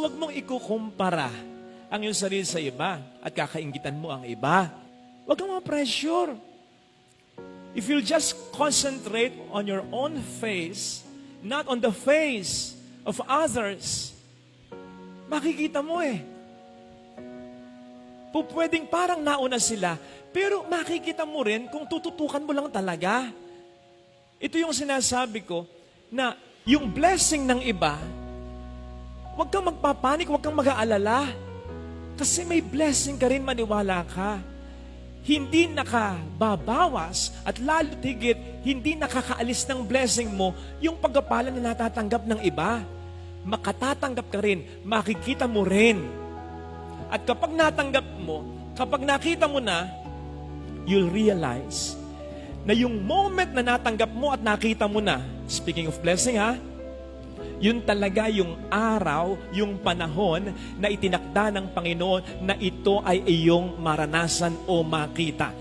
Huwag mong ikukumpara ang iyong sarili sa iba at kakainggitan mo ang iba. Huwag kang ma-pressure. If you'll just concentrate on your own face, not on the face of others, makikita mo pwedeng parang nauna sila, pero makikita mo rin kung tututukan mo lang talaga. Ito yung sinasabi ko, na yung blessing ng iba, huwag kang magpapanik, huwag kang mag-aalala. Kasi may blessing ka rin, maniwala ka. Hindi nakababawas at lalo tigit, hindi nakakaalis ng blessing mo yung pagkapalan na natatanggap ng iba. Makatatanggap ka rin, makikita mo rin. At kapag natanggap mo, kapag nakita mo na, you'll realize na yung moment na natanggap mo at nakita mo na, speaking of blessing yun talaga yung araw, yung panahon na itinakda ng Panginoon na ito ay iyong maranasan o makita.